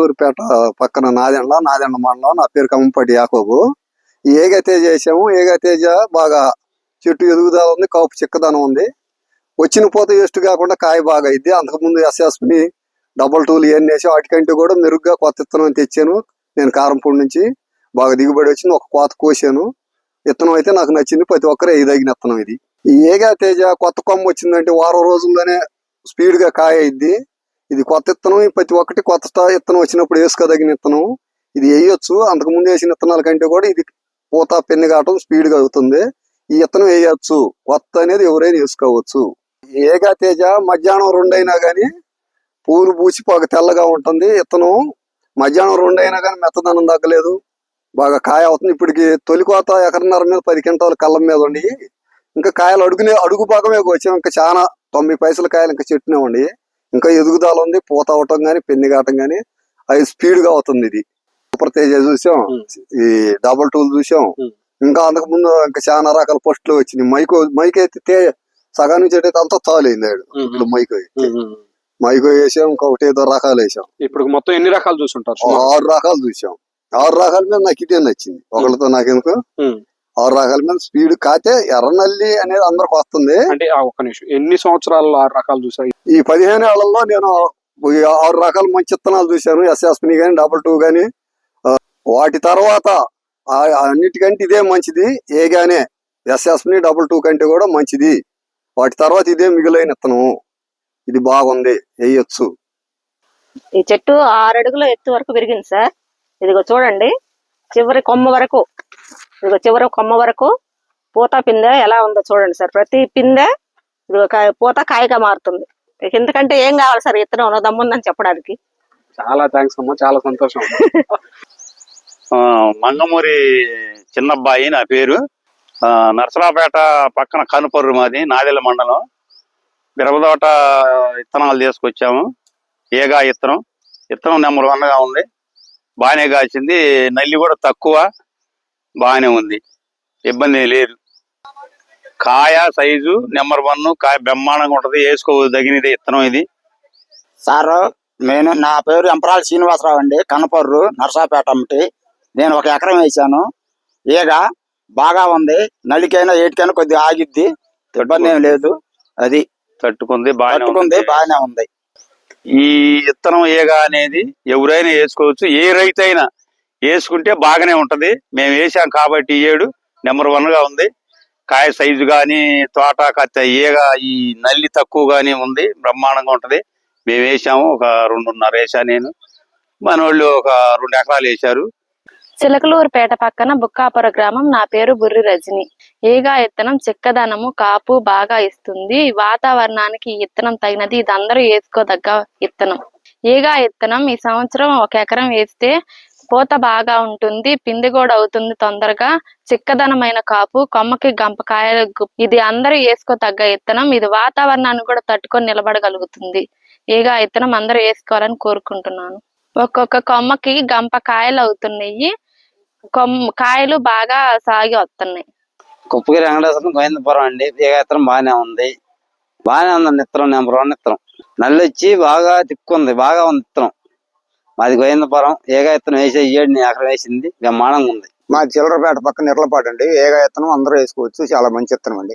చిలకలూరుపేట పక్కన నాదెండ్ల మండలం. నా పేరు కమ్మంపాటి యాకోబు. ఈ ఏగతేజ వేసాము. ఏగతేజ బాగా చెట్టు ఎదుగుదల ఉంది, కాపు చిక్కదనం ఉంది. వచ్చిన పోత వేస్ట్ కాకుండా కాయ బాగా అయింది. అంతకుముందు ఎస్ఎస్ని డబల్ టూలు ఇవన్నీ వేసి వాటికంటే కూడా మెరుగ్గా కొత్త విత్తనం తెచ్చాను నేను కారంపూడి నుంచి. బాగా దిగుబడి వచ్చింది. ఒక కోత కోసాను. విత్తనం అయితే నాకు నచ్చింది. ప్రతి ఒక్కరు వేయదగిన విత్తనం ఇది. ఈ ఏగతేజ కొత్త కొమ్మ వచ్చిందంటే వారం రోజుల్లోనే స్పీడ్ గా కాయ అయింది. ఇది కొత్త విత్తనం. ప్రతి ఒక్కటి కొత్త విత్తనం వచ్చినప్పుడు వేసుకోదగిన విత్తనం. ఇది వేయొచ్చు. అంతకు ముందు వేసిన విత్తనాల కంటే కూడా ఇది పూత పెన్ను కావటం స్పీడ్ గా అవుతుంది. ఈ విత్తనం వేయచ్చు. కొత్త అనేది ఎవరైనా వేసుకోవచ్చు. ఏగతేజ మధ్యాహ్నం 2 అయినా గానీ పూలు పూసి బాగా తెల్లగా ఉంటుంది. విత్తనం మధ్యాహ్నం 2 అయినా కానీ మెత్తదనం తగ్గలేదు. బాగా కాయ అవుతుంది. ఇప్పటికి తొలి కోత ఎకరన్నర మీద 10 క్వింటాలు కళ్ళం మీద ఉండి, ఇంకా కాయలు అడుగు భాగమే వచ్చాం. ఇంకా చాలా 90 పైసల కాయలు ఇంకా చెట్టునే ఉండి, ఇంకా ఎదుగుదల ఉంది. పూత అవటం కానీ పెన్ను కావటం కానీ అది స్పీడ్ గా అవుతుంది. ఇది సూపర్ తేజ చూసాం, ఈ డబల్ టూల్ చూసాం. ఇంకా అంతకు ముందు ఇంకా చాలా రకాల పోస్టులు వచ్చినాయి. మైక్ అయితే సగానికి చెట్టు అంతా తాలైంది. ఇప్పుడు మైకో వేసాం. ఇంకొకటి ఏదో రకాలు వేసాం. ఇప్పుడు మొత్తం ఎన్ని రకాలు చూసుంటారు? 6 రకాలు చూసాం. 6 రకాల మీద నాకు ఇదే నచ్చింది. ఒకళ్ళతో నాకెందుకు 6 రకాల మీద స్పీడ్ కాతే ఎర్రనల్లి అనేది అందరికి వస్తుంది. అంటే ఒక్క నిమిషం, ఎన్ని సంవత్సరాలు 6 రకాలు చూసాయి? ఈ 15 ఏళ్లలో నేను 6 రకాల మంచి విత్తనాలు చూశాను. ఎస్ఎస్పి గానీ డబల్ టూ గానీ. వాటి తర్వాత అన్నిటికంటే ఇదే మంచిది. ఏగానే ఎస్ఎస్పి డబల్ టూ కంటే కూడా మంచిది. వాటి తర్వాత ఇదే మిగిలిన విత్తనం. ఇది బాగుంది, వేయొచ్చు. ఈ చెట్టు 6 అడుగుల ఎత్తు వరకు పెరిగింది సార్. ఇదిగో చూడండి, చివరి కొమ్మ వరకు పూత పిందె ఎలా ఉందో చూడండి సార్. ప్రతి పిందె ఇదిగో పూత కాయగా మారుతుంది. ఎందుకంటే ఏం కావాలి సార్, ఇత్తనం దమ్ముందని చెప్పడానికి. చాలా థ్యాంక్స్ అమ్మా, చాలా సంతోషం. మంగమూరి చిన్నబ్బాయి నా పేరు. నరసరావుపేట పక్కన కనుపర్రు మాది, నాదెండ్ల మండలం. మిరపతోట విత్తనాలు తీసుకొచ్చాము. ఏగా విత్తనం నెంబర్ 1 గా ఉంది. బాగానే కాసింది. నల్లి కూడా తక్కువ, బాగానే ఉంది, ఇబ్బంది లేదు. కాయ సైజు నెంబర్ 1, కాయ బ్రహ్మాండంగా ఉంటది. వేసుకోదగినది విత్తనం ఇది. సార్ నా పేరు ఎంపరాల శ్రీనివాసరావు అండి, కనపర్రు, నరసాపేట అమ్మటి. నేను 1 ఎకరం వేసాను. ఏగా బాగా ఉంది. నల్లికైనా ఏటికైనా కొద్దిగా ఆగిద్ది, ఇబ్బంది ఏం లేదు. అది తట్టుకుంది, బాగానే ఉంది. ఈ విత్తనం ఏగా అనేది ఎవరైనా వేసుకోవచ్చు. ఏ రైతు అయినా వేసుకుంటే బాగానే ఉంటది. మేము వేసాం కాబట్టి ఈ ఏడు నెంబర్ 1 గా ఉంది. కాయ సైజు గాని, తోట కత్త ఏగా ఈ నల్లి తక్కువ గానీ ఉంది, బ్రహ్మాండంగా ఉంటది. మేము వేసాము. ఒక 2.5 వేసా నేను. మన వాళ్ళు ఒక 2 ఎకరాలు వేసారు. చిలకలూరుపేట పక్కన బుక్కాపుర గ్రామం. నా పేరు బుర్రి రజని. ఏగా ఇత్తనం చిక్కదనము, కాపు బాగా ఇస్తుంది. వాతావరణానికి ఈ ఇత్తనం తగినది. ఇది అందరూ వేసుకోదగ్గ ఇత్తనం. ఏగా ఇత్తనం ఈ సంవత్సరం 1 ఎకరం వేస్తే పూత బాగా ఉంటుంది, పిండి కూడా అవుతుంది తొందరగా. చిక్కదనమైన కాపు, కొమ్మకి గంపకాయలు. ఇది అందరూ వేసుకోదగ్గ ఇత్తనం. ఇది వాతావరణాన్ని కూడా తట్టుకొని నిలబడగలుగుతుంది. ఏగా ఇత్తనం అందరూ వేసుకోవాలని కోరుకుంటున్నాను. ఒక్కొక్క కొమ్మకి గంప కాయలు అవుతున్నాయి. కాయలు బాగా సాగి వస్తున్నాయి. కుప్పగిరి వెంకటేశ్వరం, గోవిందపురం అండి. ఏగా విత్తనం బాగానే ఉంది విత్తనం నెంబర్ 1 విత్తనం. నల్లి వచ్చి బాగా తిక్కుంది, బాగా ఉంది విత్తనం. మాది గోవిందపురం. ఏగా విత్తనం వేసే ఈ ఏడు ఎకరం వేసింది, బ్రహ్మాండంగా ఉంది. మా చిల్లరపేట పక్కన నిర్లపాటు అండి. ఏగా విత్తనం అందరూ వేసుకోవచ్చు. చాలా మంచి విత్తనం అండి.